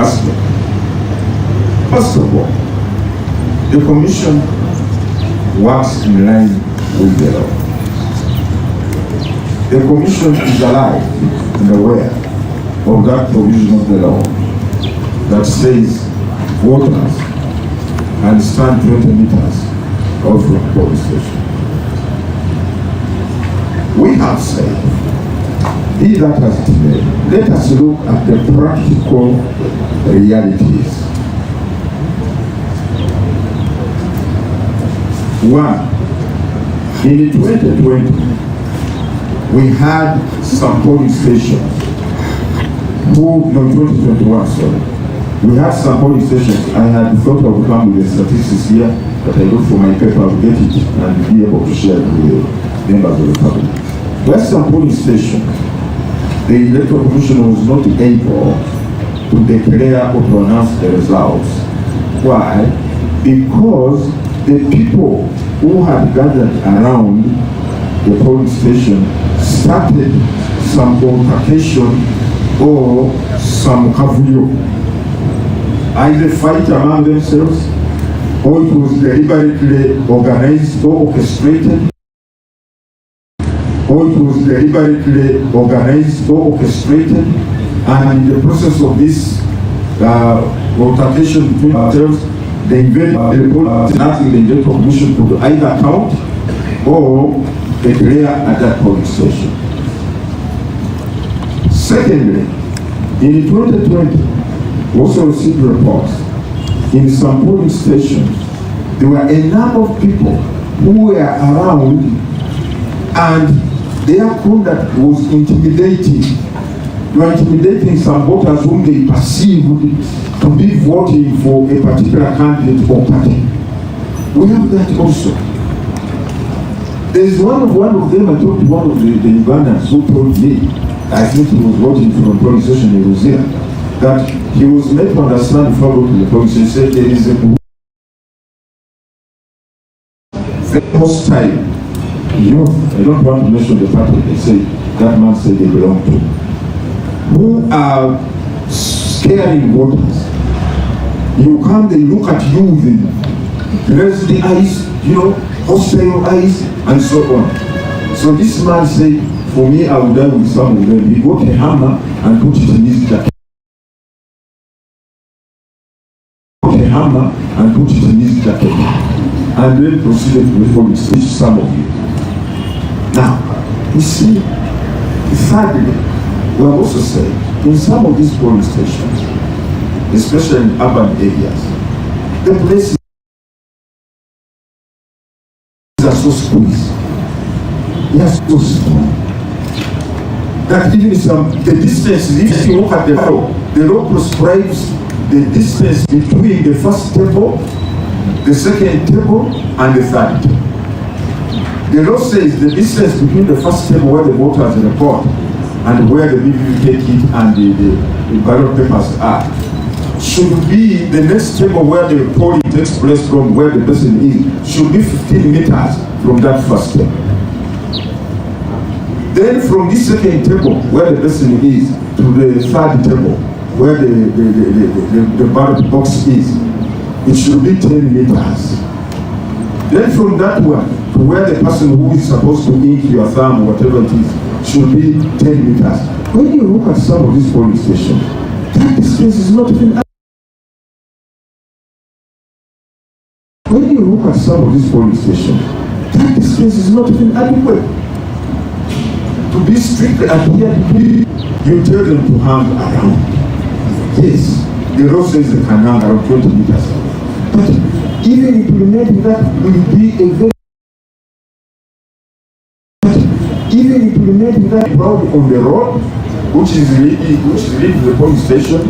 aspect. First of all, the Commission works in line with the law. The Commission is alive and aware of that provision of the law that says voters can stand 20 meters off from the polling station. We have said, be that as it may, let us look at the practical realities. One, in 2020, we had some polling stations no, 2021, sorry. We had some polling stations. I had thought I would come with the statistics here, but I looked for my paper, I will get it and be able to share it with the members of the public. We had some polling stations. The Electoral Commission was not able to declare or to announce the results. Why? Because the people who had gathered around the polling station started some altercation or some kavuyo. Either fight among themselves, or it was deliberately organized or orchestrated, and in the process of this altercation between themselves, they invaded the polling. Nothing the Electoral Commission could either count or declare at that polling station. Secondly, in 2020, we also received reports in some polling stations. There were a number of people who were around and their conduct was intimidating. They were intimidating some voters whom they perceived to be voting for a particular candidate or party. We have that also. There is one of them, I talked to one of the Ugandans who told me, I think he was voting for a polling station in Rosea, that he was made to understand before going to the polling station, said there is a very hostile youth, I don't want to mention the party, they say, that man said they belong to, who are scaring voters. You come, they look at you with raise the eyes, hostile eyes, and so on. So this man said, for me, I would die with some of them. He got a hammer and put it in his jacket. And then proceeded to reform it, which some of you. Now, you see, thirdly, we have also said, in some of these polling stations, especially in urban areas, the places are so squeezed. They are so small. That even the distance, if you look at the law prescribes the distance between the first table, the second table, and the third table. The law says the distance between the first table where the voters report and where the BVV kit and the ballot papers are should be the next table where the polling takes place from where the person is, should be 15 meters from that first table. Then from this second table where the person is to the third table where the ballot box is, it should be 10 meters. Then from that one to where the person who is supposed to ink your thumb, whatever it is, should be 10 meters. When you look at some of these polling stations, that distance is not even. When you look at some of these polling stations, that distance is not even adequate. To be strictly adhered to, you tell them to hang around. Yes, the law says they can hang around 20 meters. But even implementing that will be a very crowd on the road, which is leading to the polling station,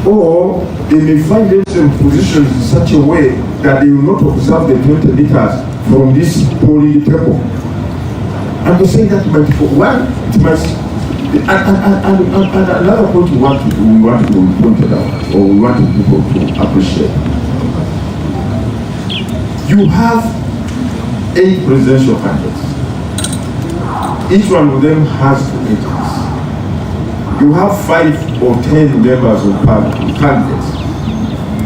or they may find themselves positioned in such a way that they will not observe the 20 meters from this polling table. And we say that might for one, it must, and another point we want to point out, or we want people to appreciate. You have 8 presidential candidates. Each one of them has 2 agents. you have 5 or 10 members of parliament, candidates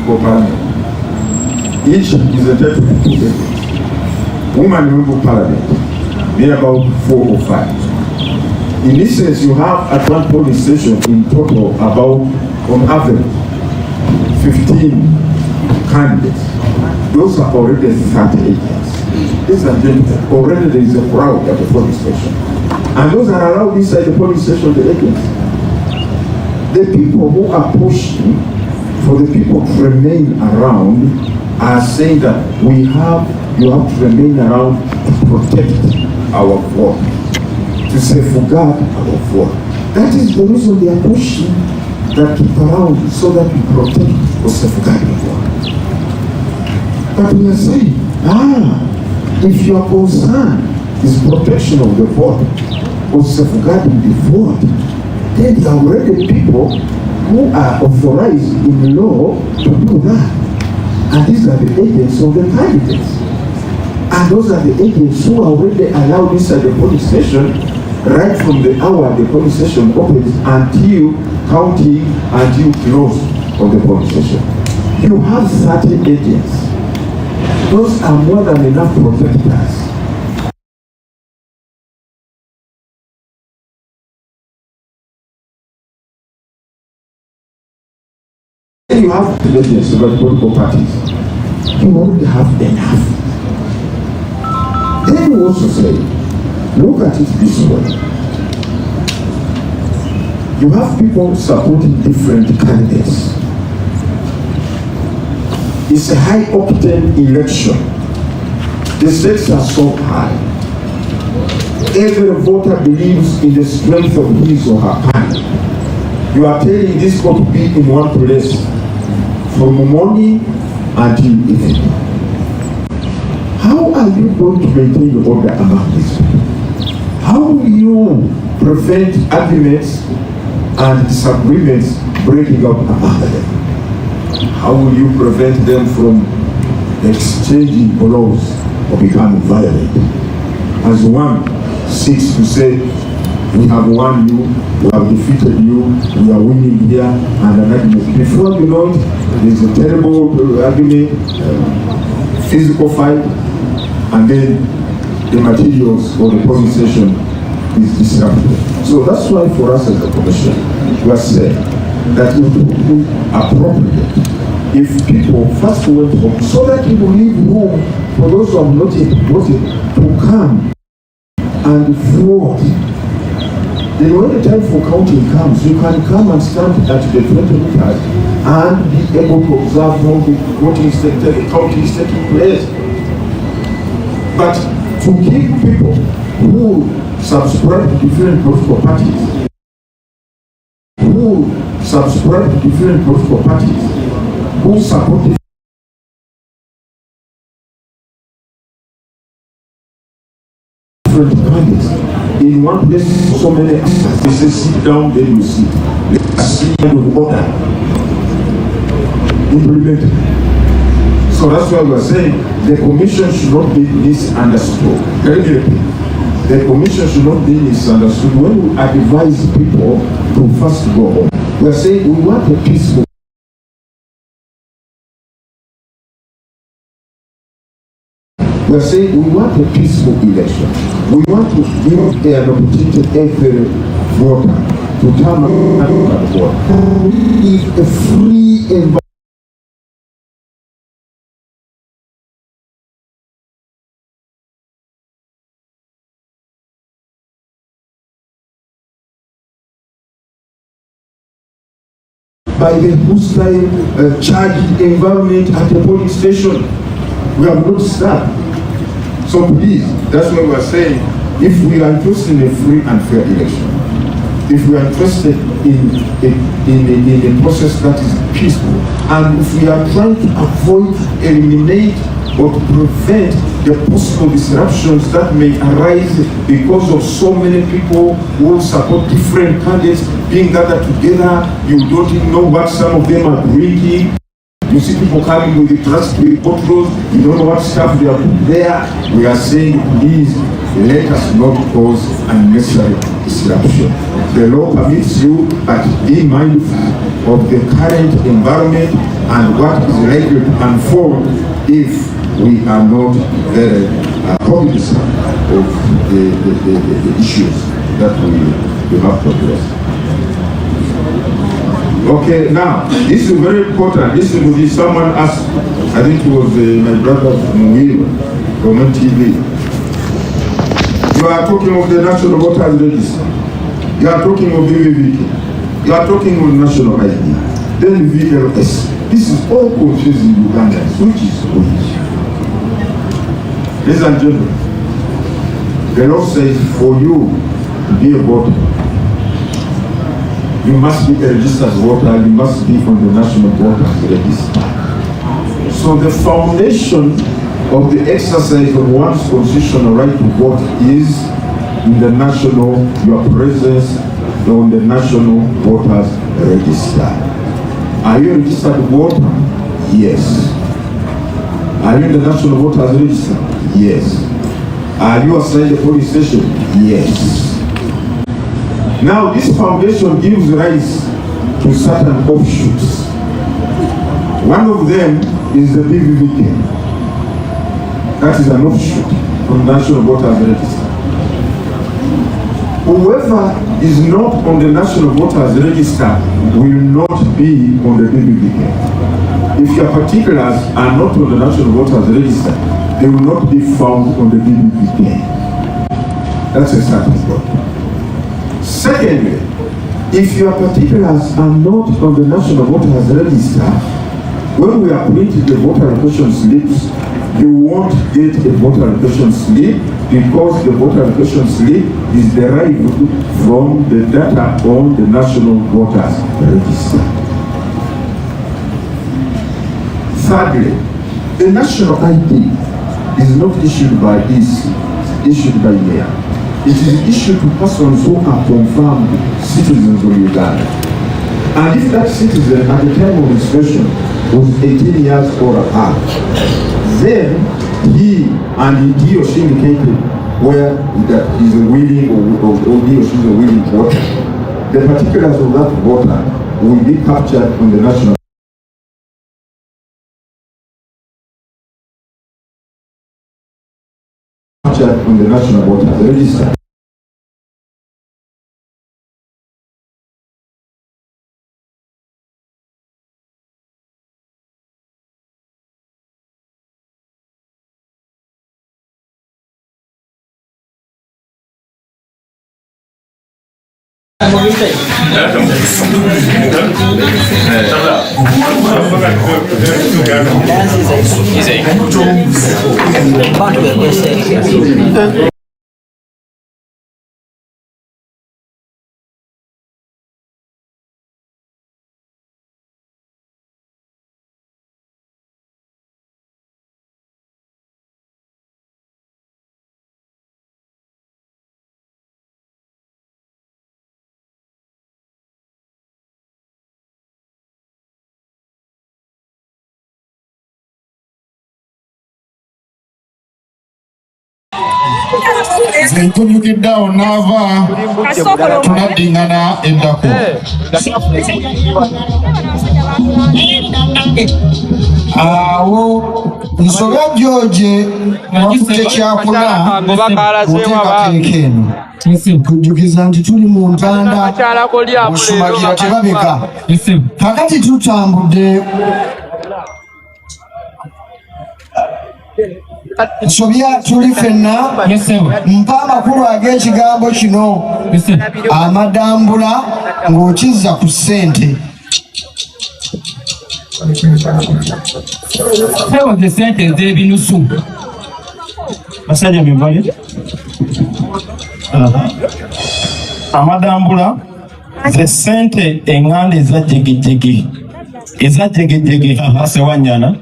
for parliament. Each is entitled to 2 delegates. Women member of parliament, there are about 4 or 5. In this sense, you have at one polling station in total about, on average, 15 candidates. Those are already 30 agents. These are gentlemen. Already there is a crowd at the polling station. And those are allowed inside the polling station, the agents. The people who are pushing for the people to remain around are saying that you have to remain around to protect our vote, to safeguard our vote. That is the reason they are pushing that keep around so that we protect or safeguard the vote. But we are saying, if your concern is protection of the vote or safeguarding the vote, then there are already people who are authorized in law to do that. And these are the agents of the candidates. And those are the agents who are already allowed inside the police station right from the hour the police station opens until counting, until close of the police station. You have 30 agents. Those are more than enough protectors. You have agents about political parties. You already have enough. Then we also say, look at it this way. You have people supporting different candidates. It's a high octane election. The stakes are so high. Every voter believes in the strength of his or her party. You are telling this got to be in one place from morning until evening. How are you going to maintain the order among these people? How will you prevent arguments and disagreements breaking up among them? How will you prevent them from exchanging blows or becoming violent? As one seeks to say, we have won you, we have defeated you, we are winning here, and an argument. Before you know it, there's a terrible argument, physical fight, and then the materials for the polling station is disrupted. So that's why for us as a commission, we are saying that it would be appropriate if people first went home, so that we will leave room for those who have not yet voted to come and vote. Then when the time for counting comes, you can come and stand at the 20 meters and be able to observe how the voting is taking, the counting is taking place. But to give people who subscribe to different political parties, who support different candidates in one place, so many they say sit down, then you sit. Let's see kind of order implemented. So that's why we are saying the commission should not be misunderstood. The commission should not be misunderstood. When we advise people to first go home, we are saying we want a peaceful. We are saying we want a peaceful election. We want to give an opportunity to every voter to come and vote. If a free environment by the hostile, charged environment at the police station, we have not started. So please, that's why we are saying, if we are interested in a free and fair election, if we are interested in a process that is peaceful, and if we are trying to avoid, eliminate, or to prevent the possible disruptions that may arise because of so many people who support different candidates being gathered together, you don't even know what some of them are drinking. You see people coming with the plastic bottles, you don't know what stuff they are put there. We are saying, please, let us not cause unnecessary disruption. the law permits you, but be mindful of the current environment and what is likely to unfold if we are not very cognizant of the issues that we have to address. Okay, now, this is very important. This will be someone asked, I think it was my brother Muir from TV. You are talking of the National Voters Register. You are talking of BVVK. You are talking of National ID. Then VLS. This is all confusing Ugandans. Which is which? Ladies and gentlemen, the law says for you to be a voter, you must be a registered voter, you must be on the National Voters Register. So the foundation of the exercise of one's constitutional right to vote is in the national, your presence on the National Voters Register. Are you a registered voter? Yes. Are you in the National Voters Register? Yes. Are you assigned a police station? Yes. Now this foundation gives rise to certain offshoots. One of them is the BVVK. That is an offshoot from National Voters Register. Whoever is not on the National Voters Register will not be on the BVVK. If your particulars are not on the National Voters Register, they will not be found on the BVVK. That's a starting point. Secondly, if your particulars are not on the National Voters Register, when we are printing the voter registration slips, you won't get a voter registration slip because the voter registration slip is derived from the data on the National Voters Register. Thirdly, the National ID is not issued by EC, it's issued by mayor. It is issued to persons who are confirmed citizens of Uganda. And if that citizen at the time of inspection was 18 years or above, then he or she indicated where that is a willing or he or she is a willing voter. The particulars of that voter will be captured on the national Voters Register. Zenkunyukidde awo n'ava tunaddingana eddako. Awo Nsobya George wakutte kyakula muteekateeka eno. Tujjukiza nti tuli mu ntanda Busumagira tebabika. Kakati tutambudde Nsobya tuli fenna mpa amakulu ag'ekigambo kino amadambula ng'okizza ku ssente. Sewoze ssente ez'ebinusu basajja mbale amadambula ze ssente eŋŋanda ezajjegejjege asewanyana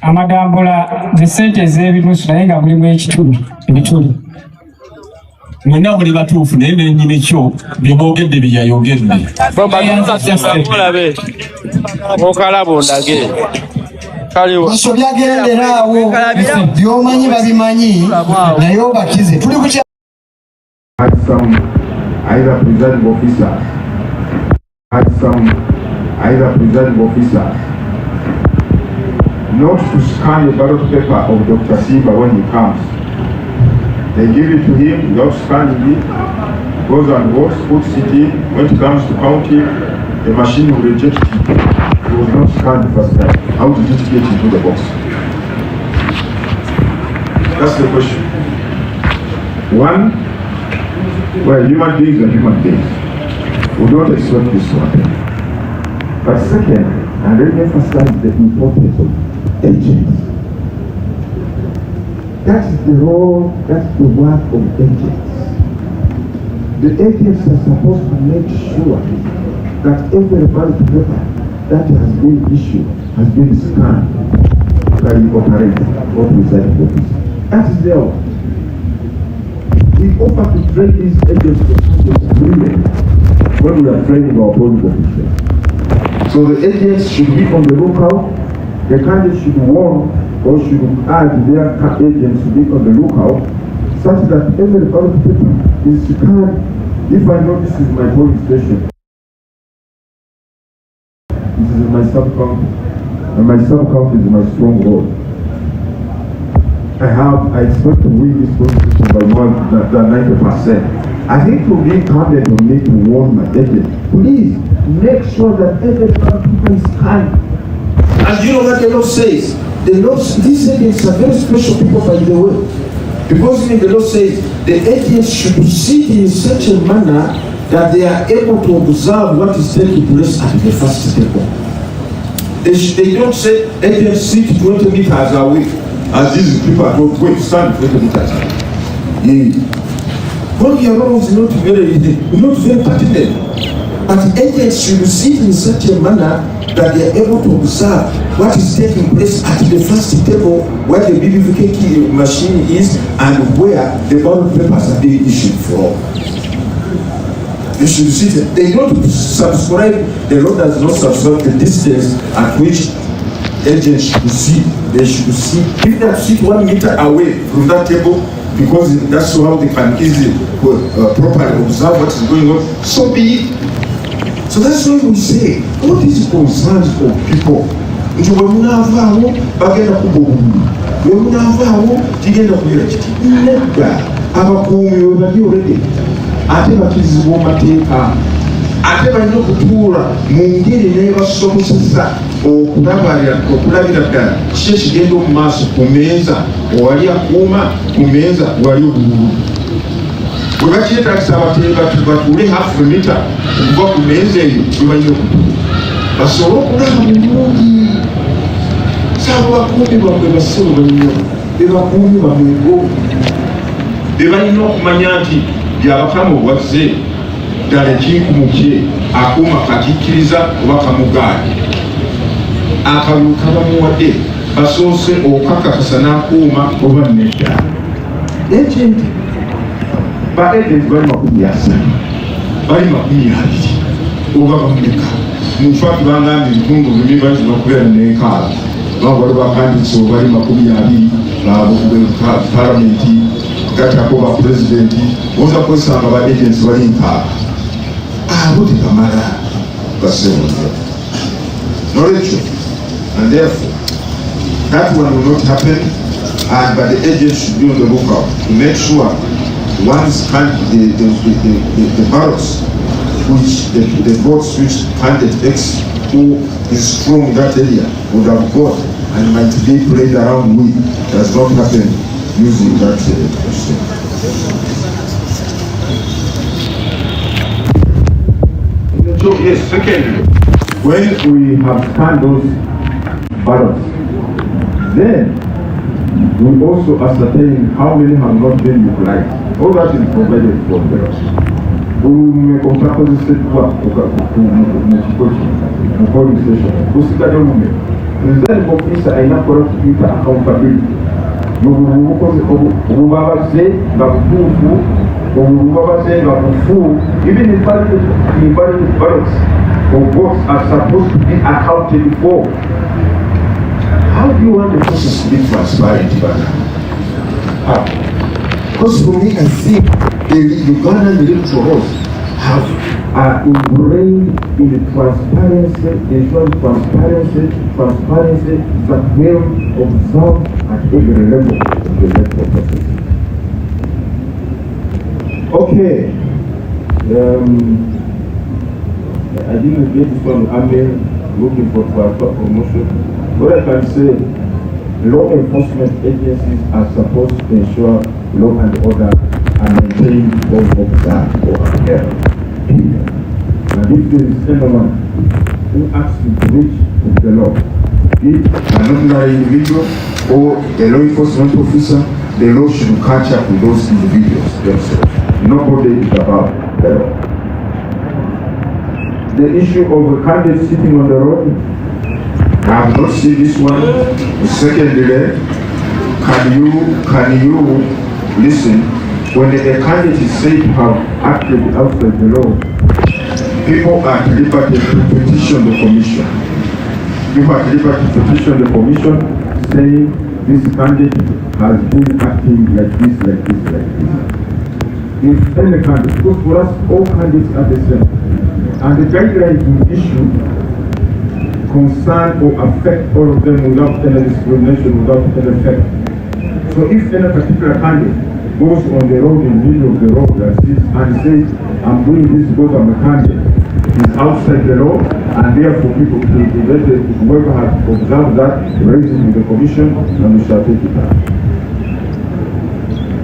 amadambula ze ssente ez'ebinusu naye nga mulimu ebituli mwenna muli batuufu naye nenyini ekyo bye boogedde bye yayogedde Nsobya gendera awo by'omanyi babimanyi naye obakize. Tuli ku either presiding officer, either presiding officer, not to scan the ballot paper of Dr. Silva when he comes. They give it to him without scanning it, goes and votes, puts it in. When it comes to counting, the machine will reject it. It was not scanned the first time. How did it get into the box? That's the question. One, well, human beings are human beings. We don't expect this to happen. But second, and let me emphasize the importance of agents. That's the role, that's the work of agents. The agents are supposed to make sure that every ballot paper that has been issued has been scanned by the operator or presiding officer. That is their work. We offer to train these agents when we are training our polling officials. So the agents should be on the lookout. The candidate should warn or should add their agents to be on the lookout, such that every ballot paper is scanned. If I know this is my polling station, this is my sub-county, and my sub-county is my stronghold. I expect to win this position by more than 90%. I think to be incumbent on me to warn my agent, please make sure that every people is kind. And you know what the law says? The law, these agents are very special people, by the way. Because the law says the agents should sit in such a manner that they are able to observe what is taking place at the first table. They don't say agents sit 20 meters away. As these people are not going to stand 20 meters. What your role is not very pertinent. But agents should sit in such a manner that they are able to observe what is taking place at the first table, where the BBVK machine is and where the ballot papers are being issued from. They should sit. They don't subscribe. The law does not subscribe the distance at which agents should see. They should see. If they sit 1 meter away from that table, because that's how they can easily properly observe what is going on, so be it. So that's why we say all these concerns of people. Nti wemunavaawo bagenda kubobumu, wemunavaawo kigenda kubeera kiti nedda abakuumi webali olede ate bakirizibwa amateeka ate balina okutuula mu ngeri nebasobozesa okulabira ddala kiki ekigenda omu maaso ku meeza owali akuuma ku meeza wali obululu bwe bakyetagisa batuule half a meter okuva ku meeza eyo webalina okutuula basobole okulaba bulungi sabo bakuumi bamwe basebo balina bebakuumi bamwego bebalina okumanya nti Byabakama obwazze ddala ekinkumu kye akuuma kakikkiriza oba kamugaanye akalulu kabamuwadde basoose okakakasa n'akuuma oba nedda agenti ba agenti bali 30 bali 20 oba bamuleka mufaki bangambye ebitundu bimwe bazina okubeera n'enkaala bawali bakanditsi obali 20 palamenti gatako ba pulezidenti oza kwesanga ba agents bali nkaaga abo tekamala basebonera nolwekyo. And therefore, that one will not happen, but the agents should be on the lookout to make sure once the ballots, which the votes which candidate X who is strong in that area would have got and might be played around with does not happen using that question. So yes, secondly, when we have scanned those ballots, then we also ascertain how many have not been utilized. All that is provided for them. Polling station. Then officer I not correct people accountability. Even in valid ballots or votes are supposed to be accounted for. How do you want the process to be transparent? How? Because for me, I think the Ugandan electoral laws are ingrained in the transparency, ensuring transparency that will observe at every level of the electoral process. Okay. I didn't get this one. I'm looking for transfer promotion. What I can say, law enforcement agencies are supposed to ensure law and order are maintained or observed or upheld. And if there is anyone who acts in breach of the law, be it an ordinary individual or a law enforcement officer, the law should catch up with those individuals themselves. Nobody is above the law. The issue of a candidate sitting on the road, I have not seen this one. Secondly, can you listen? When a candidate is said to have acted outside the law, people are at liberty to petition the commission. People are at liberty to petition the commission saying this candidate has been acting like this. If any candidate, because for us all candidates are the same. And the guidelines we issue concern or affect all of them without any discrimination, without any effect. So if any particular candidate goes on the road in the middle of the road and says, I'm doing this because I'm a candidate, he's outside the law, and therefore people, whoever has observed that, raise it with the commission, and we shall take it up.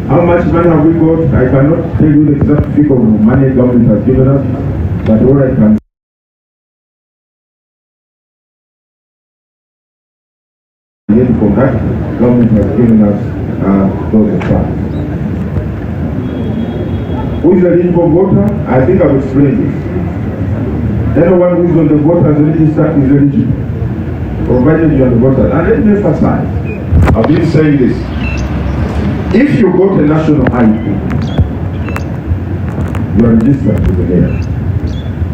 How much money have we got? I cannot tell you the exact figure of money government has given us, but what I can say from that, government has given us those funds. Who is eligible voter? I think I've explained this. Anyone who is on the voters register is eligible, provided you are the voter. And let me emphasize, I've been saying this. If you got a national ID, you are registered to the mayor.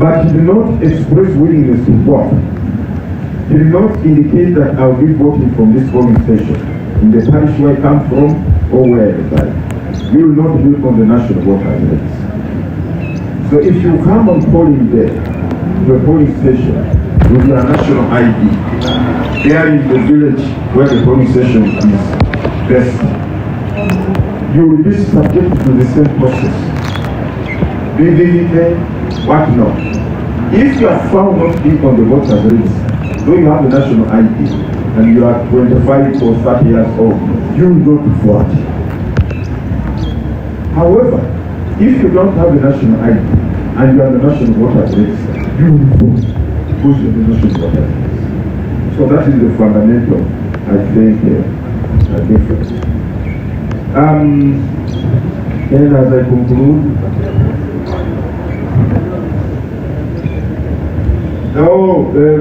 But you do not express willingness to vote. You do not indicate that I'll be voting from this polling station, in the parish where I come from, or where I reside. You will not be on the national voter list. So if you come on polling day, to a polling station, with your national ID, there in the village where the polling station is best, you will be subject to the same process. What not? If you are found not being on the voter's list, though you have the national ID and you are 25 or 30 years old, you will not vote. However, if you don't have the national ID and you are the national voter's list, you will vote because you are the national voter's list. So that is the fundamental, I think, difference. And as I conclude,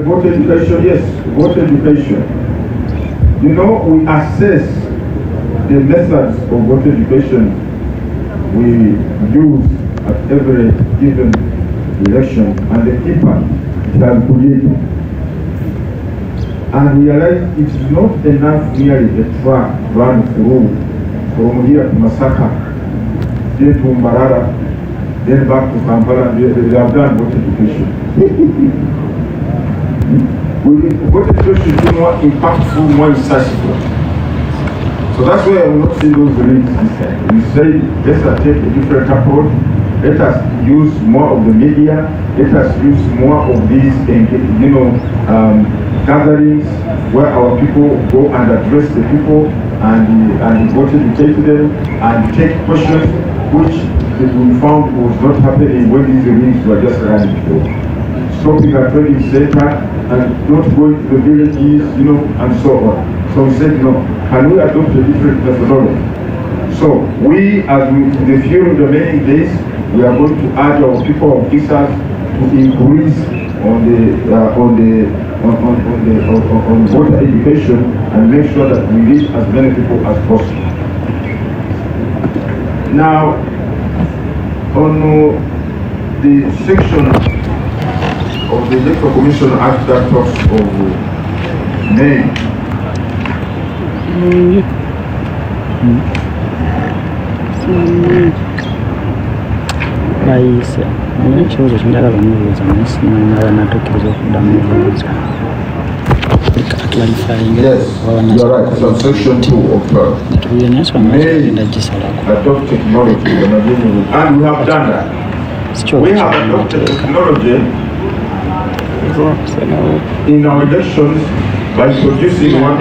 voter education, yes, voter education. You know, we assess the methods of voter education we use at every given election and the impact it has created. And realize it is not enough merely a track run through from here to Masaka, then to Mbarara, then back to Kampala. They have done voter education. Voter education is more impactful, more incisive. So that's why I will not see those links. We say, let's take a different approach. Let us use more of the media. Let us use more of these, gatherings where our people go and address the people and go to educate them and take questions which we found was not happening when these links were just running through. Stopping at training center and not going to the villages, and so on. So we said, no, can we adopt a different methodology? So we, in the few remaining days, we are going to urge our people officers to increase on voter education and make sure that we reach as many people as possible. Now, on the section of the Electoral Commission Act that talks of name. bayise ekibuuzo kinjagala omubuuza naye sinaba natukkiriza okuddamu obuuza. Yes, you are right. Subsection 2 of may adopt technology, and we have done that. We have adopted technology in our elections by introducing one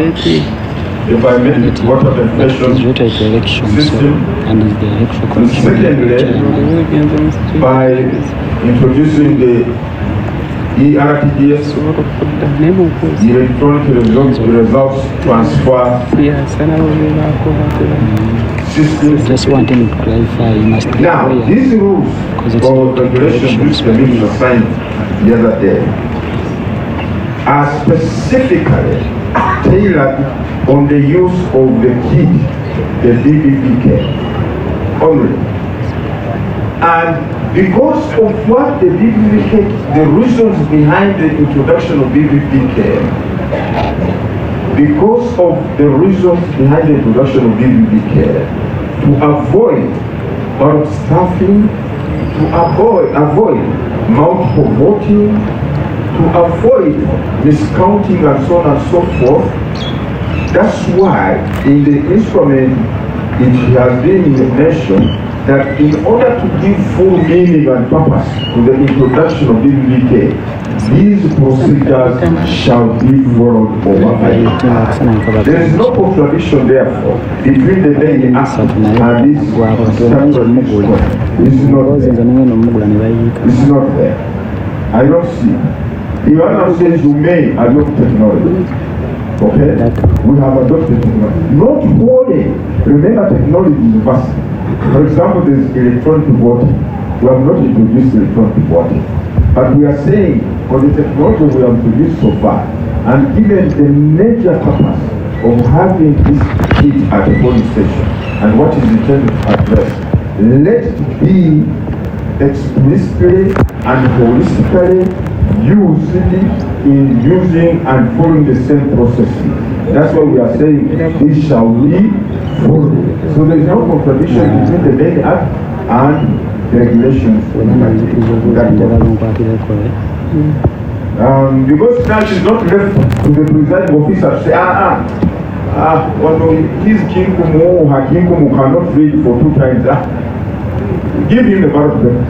the biometric voter verification system, and secondly by introducing the ERTDS, electronic results transfer system. Just wanting to clarify, you must now these rules or regulations which the minister signed the other day are specifically tailored on the use of the kit, the BBPK only. And because of what the BBPK, the reasons behind the introduction of BBPK, because of the reasons behind the introduction of BBPK, to avoid bulk staffing, to avoid multiple voting, to avoid miscounting and so on and so forth. That's why in the instrument it has been mentioned that in order to give full meaning and purpose to the introduction of BBPK, these procedures shall be followed over. There is no contradiction, therefore, between the main act and this statutory. This is not there. This is not there. I don't see. The other says you may adopt technology. Okay? We have adopted technology. Not wholly. Remember, technology is vast. For example, there is electronic voting. We have not introduced electronic voting. But we are saying, for the technology we have introduced so far, and given the major purpose of having this kit at the polling station, and what is intended to address, let it be explicitly and holistically used in using and following the same processes. That's why we are saying it shall be followed. So there is no contradiction between the main act and the regulations. Because that is not left to the presiding officer to say, his kingdom or her kingdom cannot read for 2 times. Give him the ballot paper.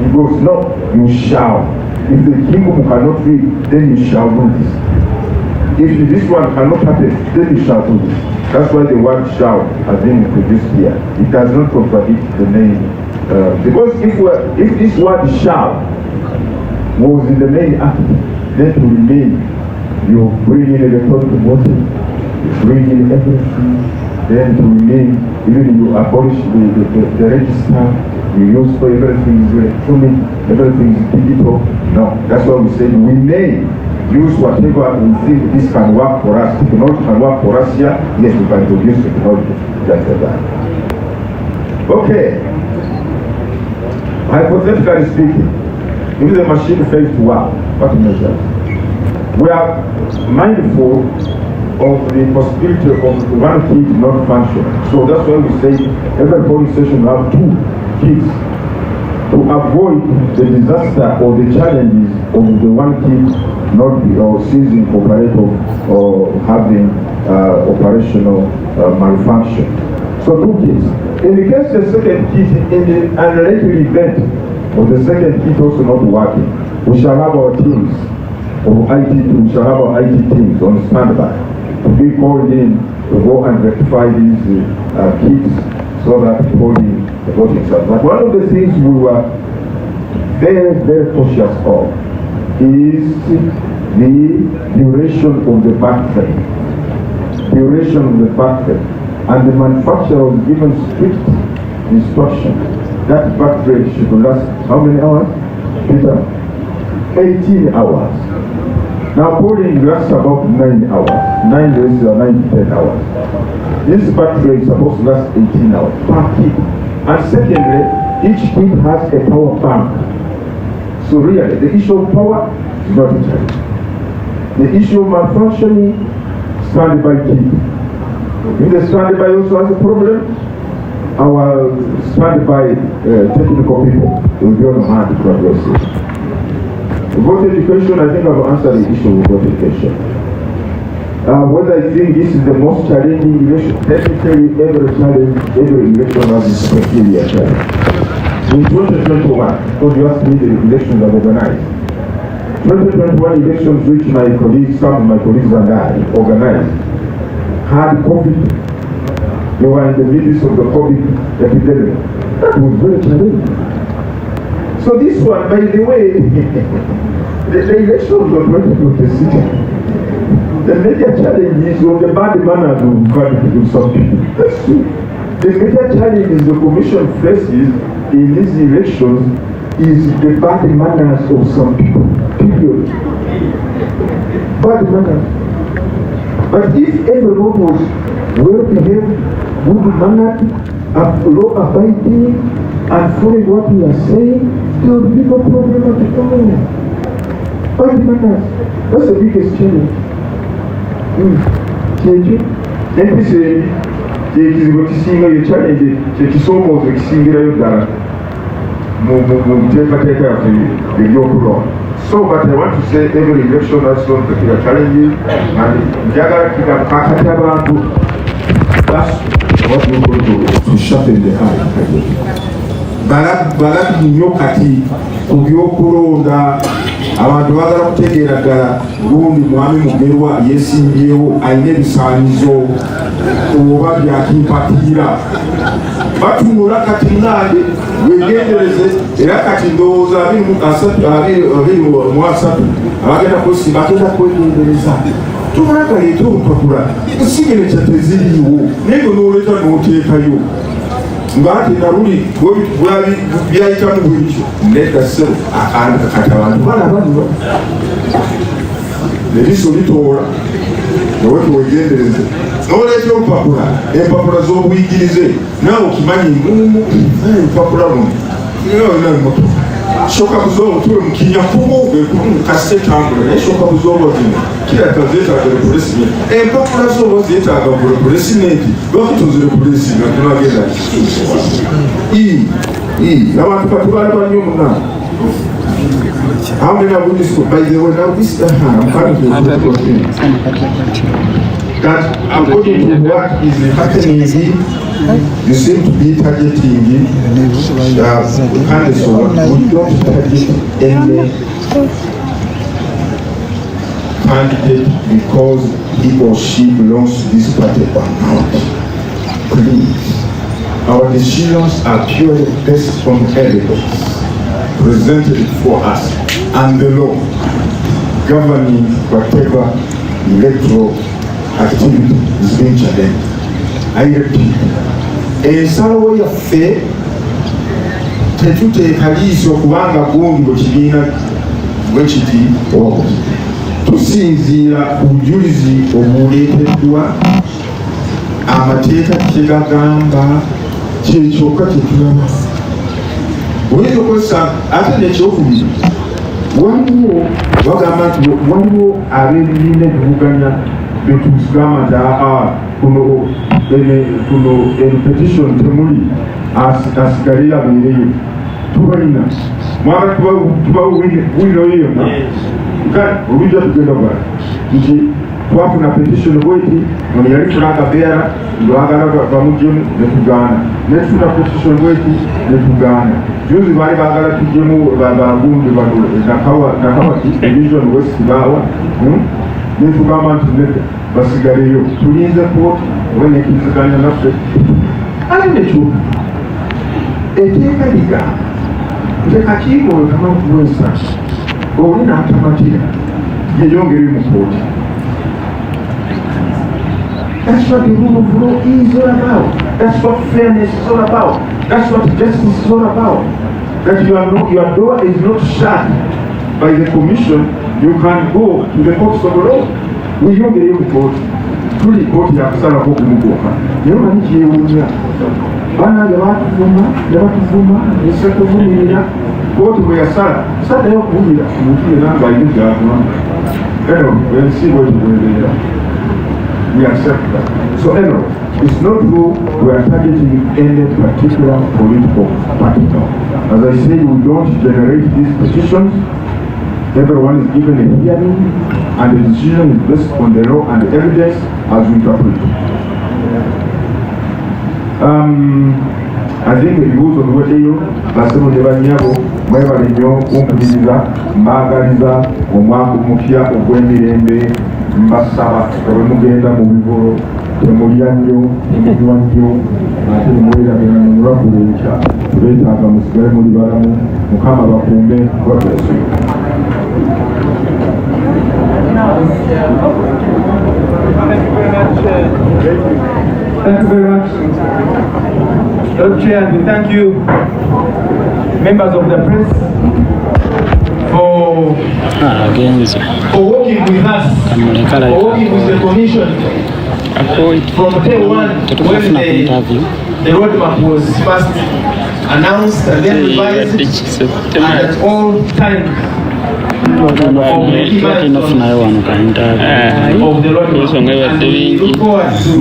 He goes, no, you shall. If the kingdom cannot read, then you shall do this. If this one cannot happen, then you shall do this. That's why the word shall has been introduced here. It does not contradict the name. Because if this word shall was in the main act, then to remain, you bring in electronic voting, you bring in everything, then to remain, even you abolish the register, you use for everything is electronic, everything is digital. No, that's why we say we may use whatever we think this can work for us. Technology can work for us here. Yes, we can produce technology like that. Okay. Hypothetically speaking, if the machine fails to work, what measures? We are mindful of the possibility of one kit not functioning. So that's why we say every polling station will have 2 kits to avoid the disaster or the challenges of the one kit not be or ceasing operative or having operational malfunction. So 2 kits. In the case the second kit, in the unlikely event of the second kit also not working, we shall have our teams of IT. We shall have our IT teams on standby to be called in to go and rectify these kits so that polling the voting starts. But one of the things we were very, very cautious of is the duration of the back frame. Duration of the back frame. And the manufacturer was given strict instruction that back frame should last how many hours? Peter? 18 hours. Now polling lasts about 9 hours. 9 days or 9 to 10 hours. This back frame is supposed to last 18 hours per kit. And secondly, each kit has a power bank. So really, the issue of power is not important. The issue of malfunctioning, standby kit. If the standby also has a problem, our standby technical people will be on hand to address it. Vote education, I think I've answered the issue of vote education. Whether I think this is the most challenging election, technically every election has its peculiar challenge. In 2021, because you asked me the elections are organized. 2021 elections which some of my colleagues and I organized had COVID. They were in the midst of the COVID epidemic. That was very challenging. So this one, by the way, the elections of 2026, the major challenge is on the bad manners of some people. That's true. The major challenge is the commission faces in these elections is the bad manners of some people. Period. Bad manners. But if everyone was well behaved, good mannered, law abiding, and following what we are saying, there will be no problem at all. Bad manners. That's the biggest challenge. NPC ekizibu kisinga yo challenge kyekisoomooza ekisingirayo ddala mu nteekateeka yaffe ebyokulonda. So but I want to say every election has some particular challenges and njagala kakati abantu that's what we go to sharpen the eye. Balabi nnyo kati ku byokulonda abantu bagala kutegeera ddala gundi mwami mugerwa yeesimbyewo alina ebisaanizo oba byakimpatiira batunula kati nange wegendereze era kati ndowooza 23 abagenda kusimba bagenda kwegendereza tubanga leeta obupapula sigerekya teziriiwo naye nooleta n'oteekayo ngati naruli byayitamu bwekyo nedda ssebo kati abantu balabaniwa eriiso litoola nawe tuwegendereze noleeta olupapula empapula z'obuyigirize naawe okimanyi mumu olupapula luno namoto shoka buzobo tuwe mukinya kubo kasite tambula naye shoka buzobo zino kiraka zeetaaga replacement empapula zobo zeetaaga replacement lwaki tozi replacement tunagenda abantu katubalaba nnyo muna. How many of this by the way now this I'm coming to that according to what is happening here, you seem to be targeting candidates we don't target any candidate because he or she belongs to this party or not. Please, our decisions are purely based on evidence presented for us and the law governing whatever electoral activity is being challenged. I repeat, ensalawo yaffe tetuteeka liiso kubanga gundi bwe kibiina bwe kiti oba tusinziira ku bujulizi obuleeteddwa amateeka kyegagamba kyekyokka kyetulaba. Oyinza okozesa ate nekyokubiri waliwo bagamba nti waliwo ab'ebibiina ebivuganya betugamba nti kuno petition temuli asigalira abeereyo tubalina mwaba tubawiroyo yonna olujja tugenda bwa nti twafuna petition bweti ono yali fulanga beera lwagala bamuggyemu netugaana netufuna petition bweti netugaana juzi baali baagala tuggyemu bagundi nakawati division west baawa netugamba nti nedda basigaleyo tulinze kooti oba nekiziganya naffe ali nekyo eteeka ligamba ntekakiiko wekamakuwesa oli n'atamatira yeyongere mu kooti. That's what the rule of law is all about. That's what fairness is all about. That's what justice is all about. That your door is not shut by the commission. You can go to the courts of law. We don't get in court. Truly court ya kusala kwa kumugoka. Yero maniki yewunya. Bana yabatuvuma esakuvumira court bwe yasala. Sada yo kumira mutule nanga yinga agwa. Eno wensi bwe tugendera. we accept that. So anyway, it's not true we are targeting any particular political party. As I said, we don't generate these petitions. Everyone is given a hearing, and the decision is based on the law and the evidence as we interpret it. I think ebibuuzo biwedeyo basebo gye bannyabo mwebale nnyo kumpuliriza mbaagaliza omwaka omupya ogw'emirembe mbasaba nga bwe mugenda mu bibulo temulya nnyo temunywa nnyo ate temwerabira nomulwakula enkya beetaaga musigale muli balamu Mukama bakuume bwatesi. Thank you very much. Lord Chair, we thank you, members of the press, for working with us, for working with the commission from day one when the roadmap was first announced and then revised, and at all times. Of the roadmap, and we look forward to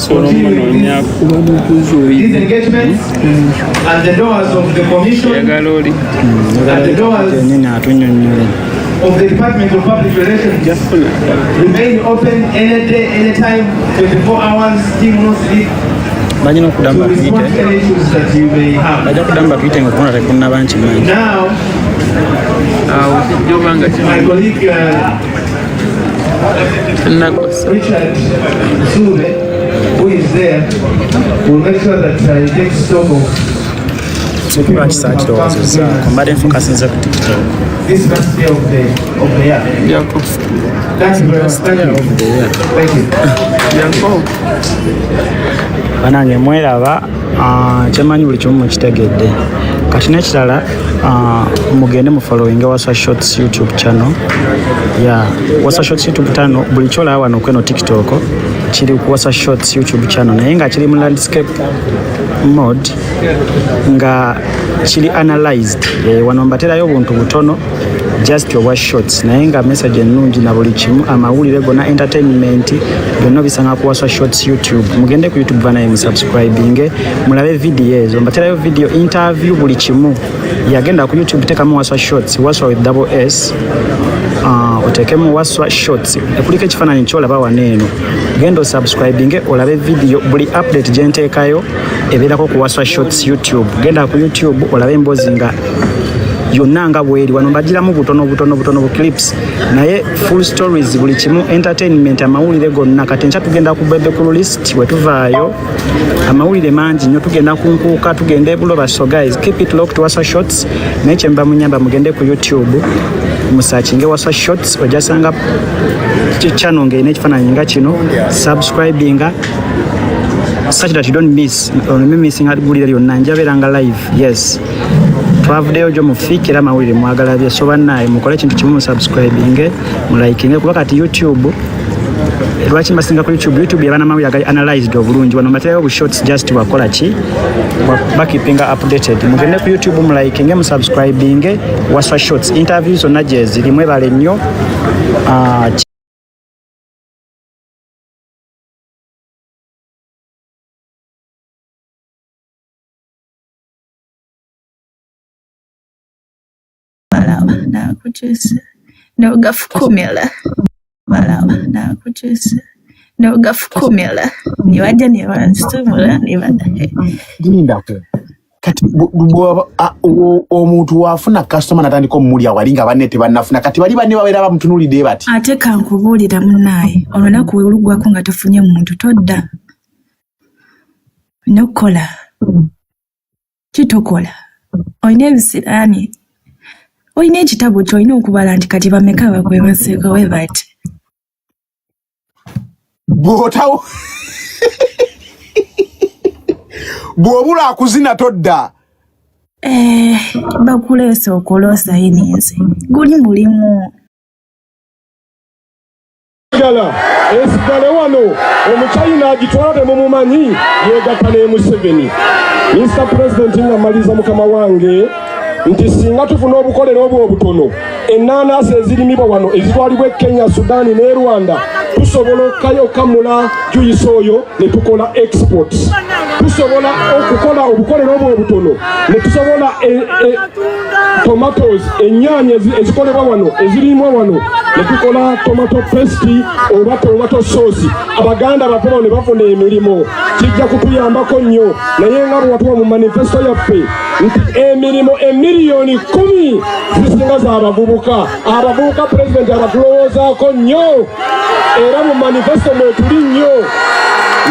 continuing these engagements and the doors of the commission and the doors of the Department of Public Relations remain open any day, anytime, 24 hours, team no sleep. To respond to any issues that you may have. Now, my colleague Richard Zure, who is there, will make sure that he takes stock of this last day of the year. That's very thank you. Banange mweraba kyemanyi buli kimu mukitegedde kati n'ekirala mugende mu following Wasa Shorts YouTube channel Wasa Shorts YouTube channel buli kyolaba wano kweno TikTok kiri ku Wasa Shorts YouTube channel naye nga kiri mu landscape mode nga kiri analyzed wano mbaterayo obuntu butono just your shots naye nga message ennungi na buli kimu amawulire gonna entertainment byonna bisanga ku Wasa Shorts YouTube mugende ku YouTube bana subscribing mulabe video ezo mbaterayo video interview buli kimu yagenda ku YouTube tekamu Wasa Shorts Wasa with double S otekemu Wasa Shorts ekulika ekifaananyi kyolaba waneeno genda subscribing olabe video buli update gyenteekayo ebeerako ku Wasa Shorts YouTube genda ku YouTube olabe emboozi nga yonna nga bweri wano mbagiramu butono bu clips naye full stories buli kimu entertainment amawulire gonna kati ncha tugenda ku barbecue list wetuvaayo amawulire mangi nnyo tugenda kunkuuka tugende buloba. So guys, keep it locked to Wasa Shorts neche mba munyamba mugende ku YouTube musachinge Wasa Shorts ojasanga channel ngene ekifaananyi nga kino subscribing such that you don't miss missing amawulire yonna njabeeranga live. Yes, twavudeyo gyo mufiikira amawulire mwagala bye so bannaye mukole ekintu kimu mu subscribing mu liking kuba kati YouTube lwaki mbasinga ku YouTube yabana amawulire agali analyzed obulungi wano mbaterayo bu shorts just bakola ki bakipinga updated mugende ku YouTube mu liking mu subscribing Wasa Shorts interviews zonna gye zirimu ebale nnyo nakujusa nogafukumila malawa nakujusa nogafukumila niwaja niwansumula nibadde kati omuntu wafuna customer natandika omulya walinga banne tebannafuna kati bali banne babeera bamutunulidde bati ate kankubuulira munnaye olunaku weoluggwako nga tofunye muntu todda nokola kitokola olina ebisiraani olina ekitabo kyolina okubala nti kati bameka bakwebaseeko we bati bwotawo bwobula akuzina todda bakuleesa okola sayinizi guli mulimu esigale wano omuchina agitwala temumumanyi yegatta ne Museveni. Mr. President, namaliza mukama wange nti singa tufuna obukolero obwo obutono ennaanasi ezirimibwa wano ezitwalibwa Kenya, Sudan ne Rwanda tusobola okayokamula juyisi oyo ne tukola export. Tusobola okukola obukolero obwo obutono ne tusobola tomatoes ennyaanya ezikolebwa wano ezirimwa wano ne tukola tomato paste oba tomato sauce. Abaganda bafuna ne bafuna emirimu kijja kutuyambako nnyo naye nga bwe watuwa mu manifesto yaffe nti emirimu emiliyoni 10 zisinga z'abavubuka. Abavubuka pulezidenti abatulowoozaako nnyo era mu manifesto mwe tuli nnyo.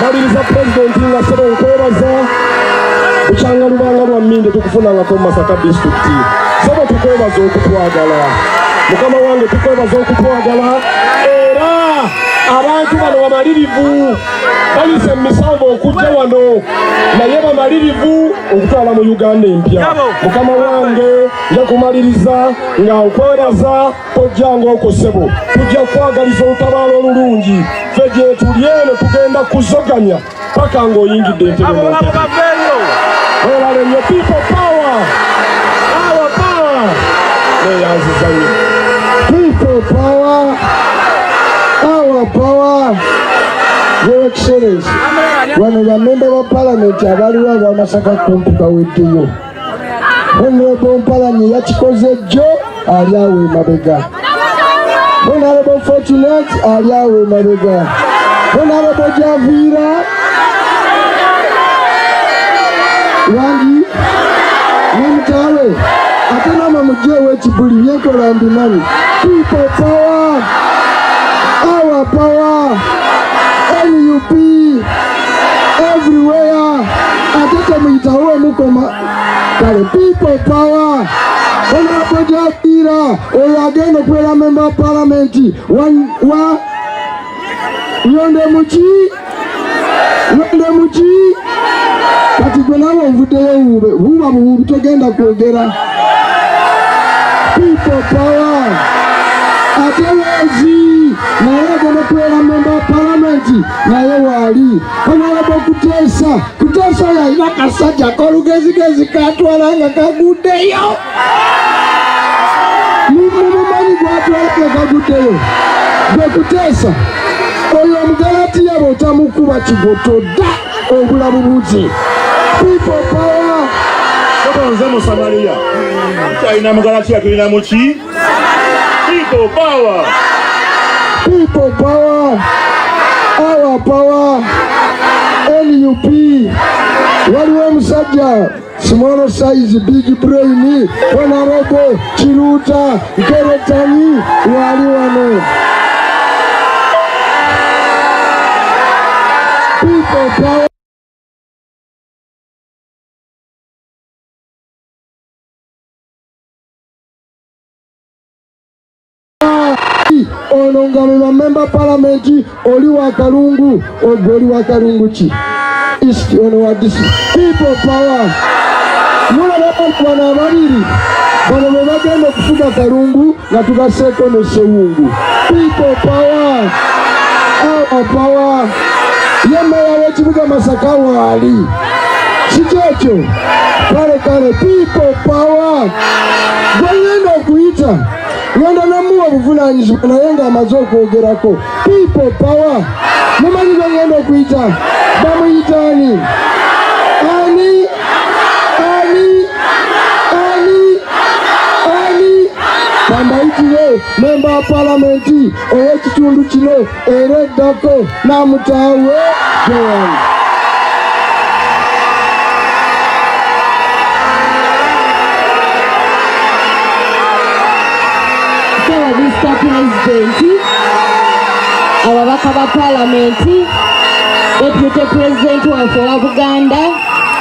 Maliriza pulezidenti nga sebo nkwebaza bukyanga lubanga lwa mminde tukufunangako mu Masaka disitulikiti. Sebo tukwebaza okutwagala mukama wange, tukwebaza okutwagala era abantu bano bamalirivu balise emisanvu okujja wano naye bamalirivu okutwala mu Uganda empya. Mukama wange nja kumaliriza nga nkwebaza tojjanga okosebo tujja kwagaliza olutabaalo olulungi ffe gye tuli eno tugenda kuzoganya paka ng'oyingidde entebe mu ntebe. Olale nnyo people power, our power neyanziza nnyo people power, our power. Your Excellency, wano bamemba ba palamenti abaliwo aba Masaka kumpi baweddeyo. Honorable Mpalanyi yakikoze jjo ali awo emabega. Honorable Fortunate ali awo emabega. Honorable Javiira wangi namutawe ate nama mujeewo ekibuli byenkola mbimanyi. People power, our power, NUP everywhere. Ate temuyitawo omukoma kale people power. Honorable Javiira oyo agenda okubeera member of parliament wa yonde muki kati gwe nawe onvuddeyo buuba buwubi togenda kwogera. People power. Ate wezi naye agenda okubeera member of parliament naye waali. Honorable Kuteesa yalina kasajja kolugezigezi katwala nga kaguddeyo. Mumumanyi gwatwala nga kaguddeyo gwe Kuteesa oyo omugalati yabo otamukuba kigoto dda obulabu buze. People power. Nze mu Samariya tulina mugalati tulina muki. People power. People power, our power, NUP. Waliwo omusajja small size big brain Honorable Kiruta Nkeretanyi wali wano. People power. Ono nga be bamemba palamenti oli wa Kalungu oli wa Kalungu ki East ono wa DC. People power. Mulaba bano ababiri bano be bagenda okufuga Kalungu nga tugaseeko ne Sewungu. People power, our power. Ye meya w'ekibuga Masaka waali kikyekyo kale people power. Gweyenda okuyita Yonda namuwa buvunaanyizibwa naye ng'amaze okwogerako. People power. Mumanyi bagenda okuyita bamuyitaani ani bambayitire memba wa palamenti ow'ekitundu kino era eddako namutaawe Joan. Mr. President, ababaka ba palamenti, Deputy President waffe wa Buganda,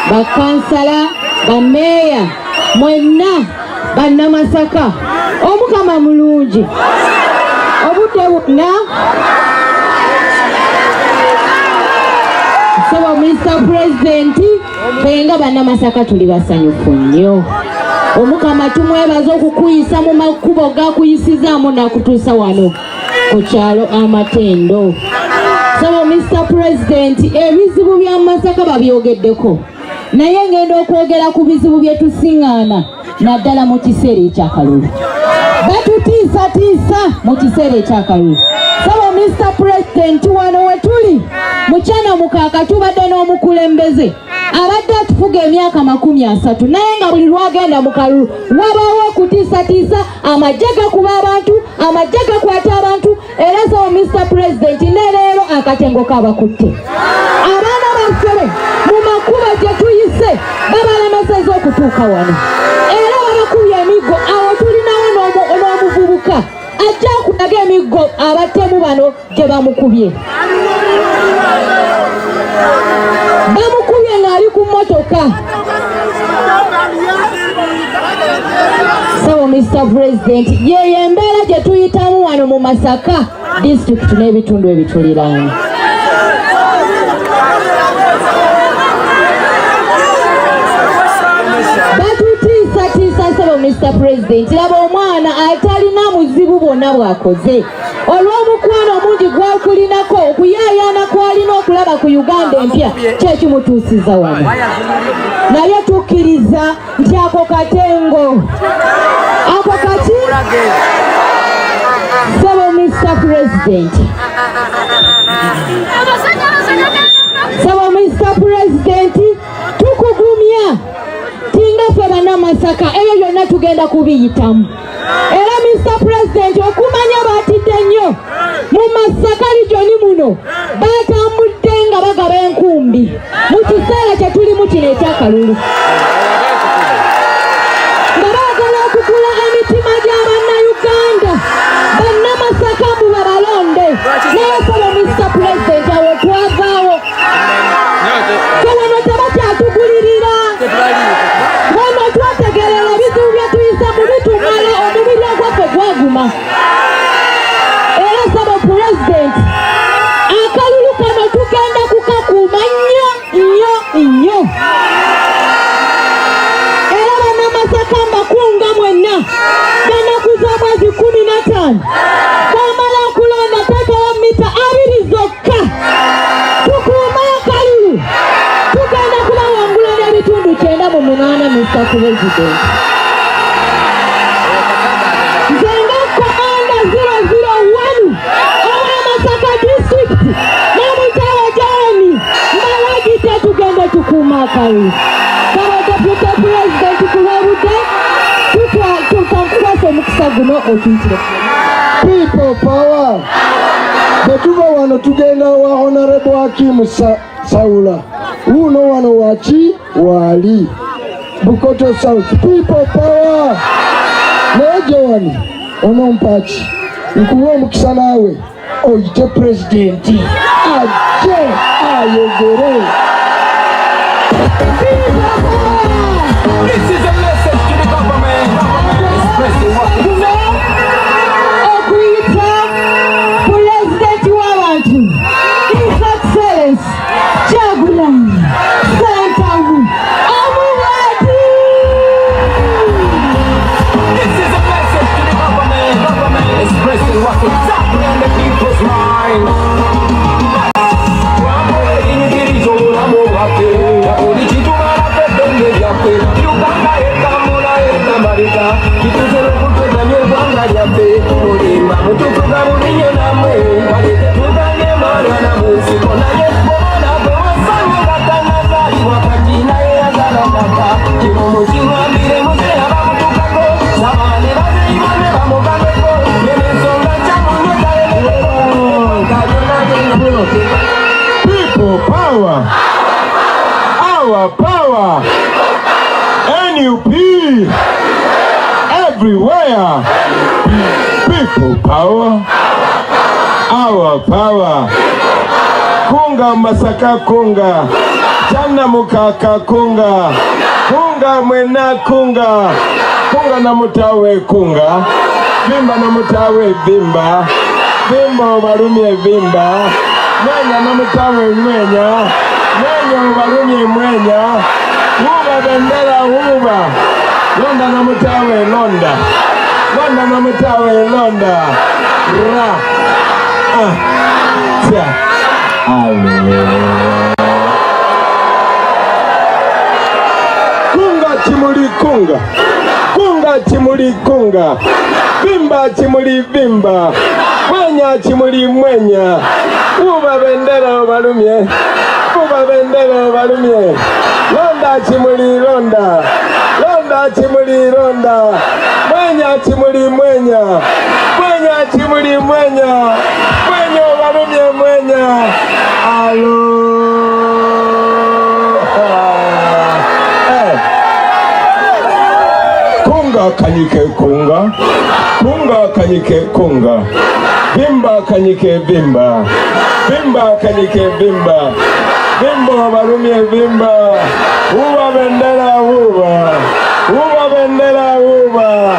bakansala, bameeya, mwenna bannamasaka, omukama mulungi, obudde bwonna. So Mr. President, fenga bannamasaka tuli basanyufu nnyo. Omukama tumwebaza okukuyisa mu makubo gakuyisizaamu nakutuusa wano ku kyalo Amatendo. So Mr. President, ebizibu bya Masaka babyogeddeko naye ngenda okwogera ku bizibu bye tusiŋŋaana naddala mu kiseera ekyakalulu. Batutiisatiisa mu kiseera ekyakalulu. Saba Mr. President, wano we tuli mukyana mukaka tubadde n'omukulembeze abadde atufuga emyaka 30 naye nga buli lwagenda mu kalulu wabaawo okutiisatiisa, amagye gakuba abantu, amagye gakwata abantu, era saba Mr. President ne leero akatengo kabakutte. Abaana baffe mu makubo gye tuyise babalemesezza okutuuka wano era babakubye emiggo. Awo tulinawo n'omuvubuka ajja kulaga emiggo abattemu bano gye bamukubye. Bamukubye ng'ali ku mmotoka. So Mr. President, yeyo embeera gye tuyitamu wano mu Masaka district n'ebitundu ebituliraanye. Mr. President, laba omwana atalina muzibu bwonna bw'akoze. Olw'omukwano omungi gw'akulinako okuyaayaana kw'alina okulaba ku Uganda empya kyekimutuusiza wano. Naye tukkiriza nti ako katengo ako kati sebo Mr. President. Sebo Mr. President, tukugumya tinga ffe bannamasaka ebyo byonna tugenda kubiyitamu. Era Mr. President, okumanya baatidde nnyo mu Masaka lijoni muno baatambudde nga bagaba enkumbi mu kiseera kye tulimu kino ekyakalulu nga baagala okugula emitima gy'Abannayuganda bannamasaka mbu babalonde. Naye saba Mr. President, awo twavaawo wano tebakyatugulirira wano twategerera ebizibu bye tuyisa mu bitumala omubiri ogwaffe gwaguma. Era saba President, akalulu kano tugenda kukakuuma nnyo nnyo nnyo. Era bannamasaka mbakunga mwenna banaku z'omwezi 15 bamala okulonda teekawo mita 2 zokka tukuuma akalulu. Tugenda kubawangula n'ebitundu 98 Mr. President. Nzenga Komanda 001 owa Masaka District n'omutawa Jeremy mbawagite tugende tukuuma akalulu. Kaba Deputy President kulwobudde tukwasa omukisa guno otuyitire. People power. Betuva wano tugenda wa Honorable Hakim Saula. Uno wano wachi wali Bukoto South. People power. Neje wani ono mpachi nkuwa omukisa nawe oyite President aje ayogere. This is a message to the government. Expressing what it is. Okuita President w'abantu His Excellency Kyagulanyi Ssentamu Omubati. This is a message to the government. Expressing what is happening in the people's mind. Uganda ekamula ekamalika kituzero kutweganya eggwanga lyaffe olimba mutukuza bulinyo namwe balete tuganye mwana mu nsiko naye bona gwe wasange gatanazaalibwa kati naye yagala kaka kino mukingambire muze abamutukako sabaane bazeyiba ne bamugambeko nemensonga kyamunyegaleeko kajonagengabuloti. People power. Our power. NUP. Everywhere. People power. Our power. Kunga Masaka kunga. Jana mukaka kunga. Kunga mwena kunga. Kunga na mutawe kunga. Vimba na mutawe vimba. Vimba obalumye vimba. Mwenya na mutawe mwenya. Mwenya obalumye mwenya. Huba bendera huba. Londa na mutawe londa. Londa na mutawe londa. Ra. Tia. Hallelujah. chimuli kunga, kunga chimuli kunga, vimba chimuli vimba, mwenya chimuli mwenya, uba bendera obalumye, uba bendera obalumye, londa chimuli londa, londa chimuli londa, mwenya chimuli mwenya, mwenya chimuli mwenya, mwenya obalumye mwenya, alo. Kunga kanyike kunga, kunga kanyike kunga, vimba kanyike vimba, vimba kanyike vimba, vimba barumye vimba, uwa bendera uwa, uwa bendera uwa,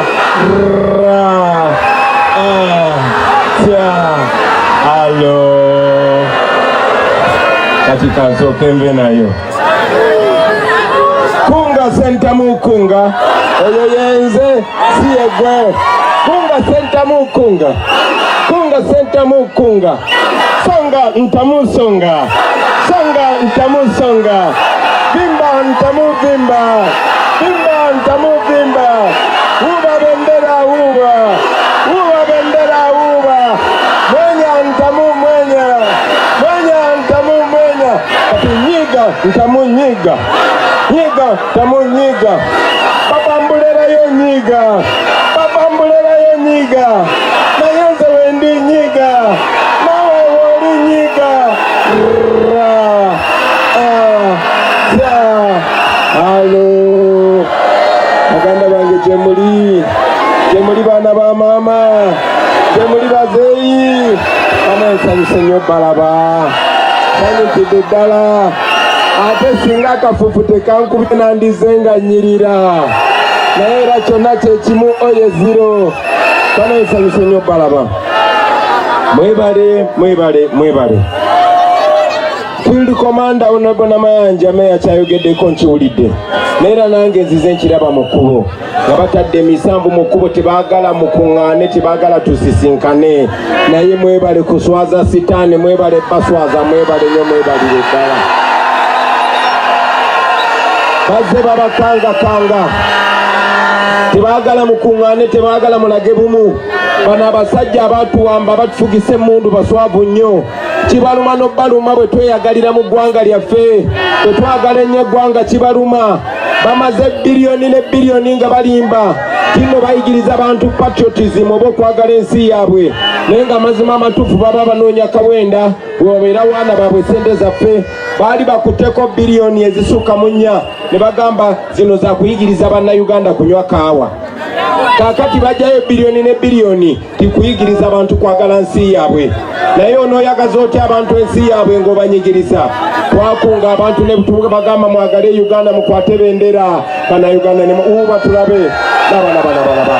ra, tia, alo, katika zopembe nayo. Kunga senta mukunga, oyo yenze siye gwe. Kunga senta mukunga, kunga senta mukunga, songa ntamusonga, songa ntamusonga, vimba ntamuvimba, vimba ntamuvimba, uba bendera uba, uba bendera uba, mwenya ntamu mwenya, mwenya ntamu mwenya, kati nyiga ntamu nyiga, nyiga ntamu nyiga, babambulera yo nyiga, babambulera yo nyiga, nayenze wendi nyiga, nawe woli nyiga, ra, za, alo, baganda bange jemuli bana ba mama, jemuli bazeyi, banansanyuse nnyo balaba, sanyukidde ddala, ate singa akafufu tekankubye nandizenga nyirira, naye era kyonna kyekimu oye zero, banansanyuse nnyo balaba. Mwebale, mwebale, mwebale. Field Commander Honorable Namayanja Meya kyayogeddeko nkiwulidde, neera nange nzize nkiraba mu kkubo nga batadde emisambu mu kkubo, tebaagala mukuŋŋaane, tebaagala tusisinkane, naye mwebale kuswaza sitaani, mwebale baswaza, mwebale nnyo, mwebalire ddala. Bazze babakangakanga, tebaagala mukuŋŋaane, tebaagala mulage bumu. Bano abasajja abatuwamba batufugisa emmundu baswavu nnyo. Kibaluma n'obbaluma bwe tweyagalira mu ggwanga lyaffe, bwe twagala ennyo eggwanga kibaluma. Bamaze biliyoni ne biliyoni nga balimba, kino bayigiriza abantu patriotism oba okwagala ensi yaabwe, naye nga mazima amatuufu baba banoonya kawenda webabeera waana baabwe sente zaffe. Baali bakuteko biliyoni ezisukka mu 4 ne bagamba zino za kuyigiriza bannayuganda kunywa kaawa. Kakati bajjayo biliyoni ne biliyoni tikuyigiriza abantu kwagala nsi yaabwe, naye onooyagaza otya abantu ensi yaabwe ng'obanyigiriza? Twakunga abantu ne butubuga bagamba mwagale Uganda, mukwate bendera bannayuganda ne uba tulabe, laba laba laba laba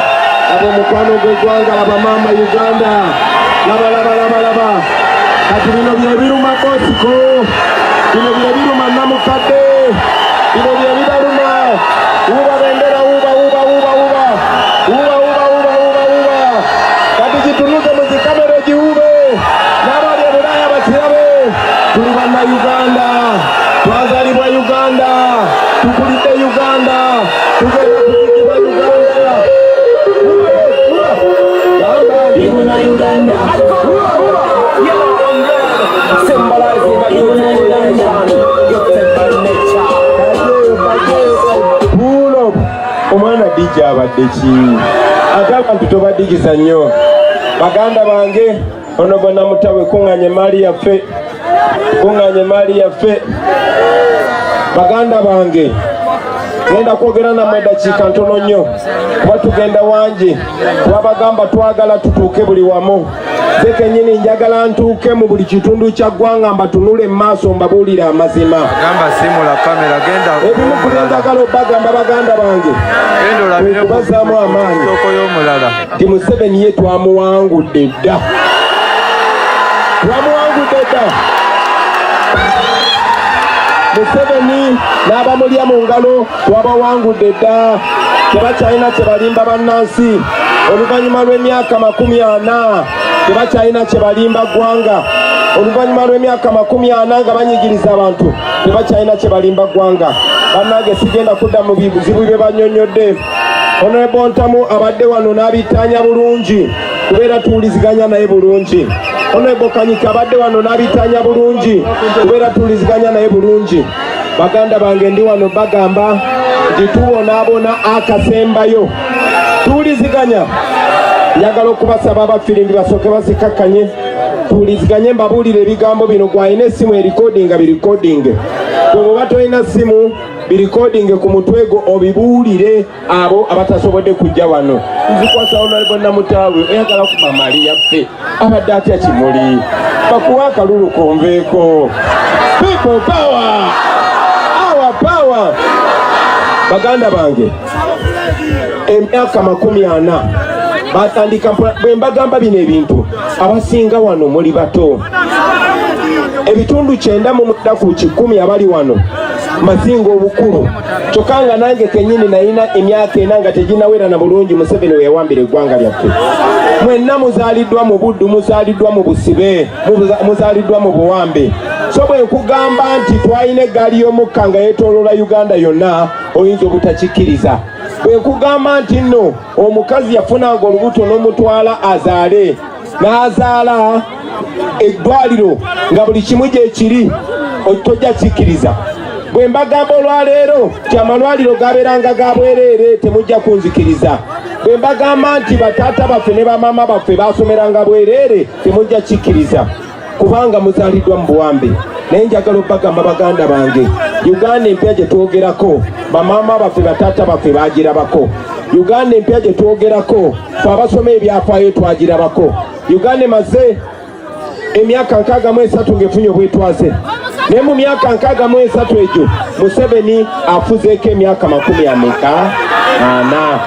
abo mukwano gw'eggwanga, laba maama Uganda, laba laba laba laba. Kati bino bye biruma Bosiko, bino bye biruma Namukadde, bino bye bibaluma. Uba bendera uba uba uba uba uba uba uba uba uba. Kati kitunuke mu zikamera giwube, n'abali e Bulaaya bakirabe. Tuli bannayuganda, twazaalibwa Uganda, tukulidde Uganda, tugenda kuzikibwa Uganda. Ibuna Uganda, symbolizing a Uganda nation, gifted by nature. Pull up, omwana DJ abadde ki? Ate abantu tobadigiza nnyo. Baganda bange, ono bona mutawe kuŋŋaanye maali yaffe, kuŋŋaanye maali yaffe. Baganda bange, genda kwogera nammwe eddakiika ntono nnyo, kuba tugenda wangi. Twabagamba twagala tutuuke buli wamu. Nze kennyini njagala ntuuke mu buli kitundu kya ggwanga, mbatunule mu maaso mbabuulire amazima. Gamba simula kamera genda ebimu ku by'enjagala obbagamba baganda bange, okubazaamu amaanyi nti Museveni ye twamuwangudde dda, twamuwangudde dda. Museveni n'abamulya mu ngalo twabawangudde dda, tebakyalina kye balimba bannansi. Oluvannyuma lw'emyaka 40 tebakyalina kye balimba ggwanga. Oluvannyuma lw'emyaka 40 nga banyigiriza abantu tebakyalina kye balimba ggwanga. bannange sigenda kudda mu bizibu bye bannyonnyodde. Honorable Ntamu abadde wano n'abitanya bulungi kubeera tuwuliziganya naye bulungi. Honorable Kanyika abadde wano n'abitanya bulungi kubeera tuwuliziganya naye bulungi. Baganda bange ndi wano bagamba nti tubonaabona akasembayo tuwuliziganya. Njagala okubasaba abafirimbi basooke bazikakkanye tuwuliziganye mbabuulire ebigambo bino. Gwalina essimu erikodinga birikodinge, bw'oba tolina ssimu birikodinge ku mutwe gwo obibuulire abo abatasobodde kujja wano. Nzikwasa Honorable Namutaawe oyagala kumamali yaffe abadde atya Kimuli bakuwa akalulu konveeko. People power, our power. Baganda bange emyaka 40 batandika bwe mbagamba bino ebintu abasinga wano muli bato. Ebitundu 9 mu 10 abali wano mazinga obukulu. Kyokka nga nange kennyini nalina emyaka 4 nga teginawera na bulungi Museveni we yawambira eggwanga lyaffe. Mwenna muzaaliddwa mu buddu, muzaaliddwa mu busibe, muzaaliddwa mu buwambe. So bwe nkugamba nti twalina eggaali y'omukka nga yeetooloola Uganda yonna oyinza obutakikkiriza. Bwe nkugamba nti nno omukazi yafunanga olubuto n'omutwala azaale n'azaala eddwaliro nga buli kimu gye kiri tojja kikkiriza. Bwe mbagamba olwaleero nti amalwaliro gabeeranga ga bwereere temujja kunzikiriza. Bwe mbagamba nti bataata baffe ne bamaama baffe baasomeranga bwereere temujja kikkiriza kubanga muzaaliddwa mu buwambe. Naye njagala obbagamba baganda bange Uganda empya gye twogerako bamaama baffe bataata baffe baagirabako. Uganda empya gye twogerako fe abasoma ebyafaayo twagirabako. Uganda emaze emyaka 63 ng'efunye obwetwaze. Naye mu myaka 63 egyo Museveni afuzeeko emyaka 40.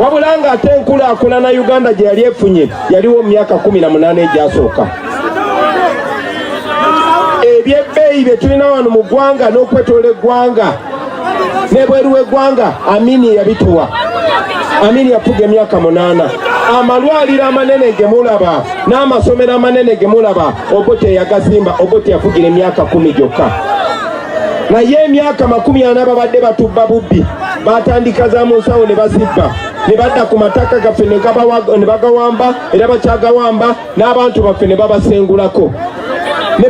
Wabula ng'ate enkulaakulana Uganda gye yali efunye yaliwo mu myaka 18 egyasooka. Ebyebbeeyi bye tulina wano mu ggwanga n'okwetoola eggwanga n'ebweru w'eggwanga Amini yabituwa. Amini yafuga emyaka 8. Amalwaliro amanene ge mulaba n'amasomero amanene ge mulaba Obote yagazimba. Obote yafugira emyaka 10 gyokka. Naye emyaka 40 babadde batubba bubbi batandika za mu nsawo ne bazibba ne badda ku mataka gaffe ne bagawamba era bakyagawamba n'abantu baffe ne babasengulako.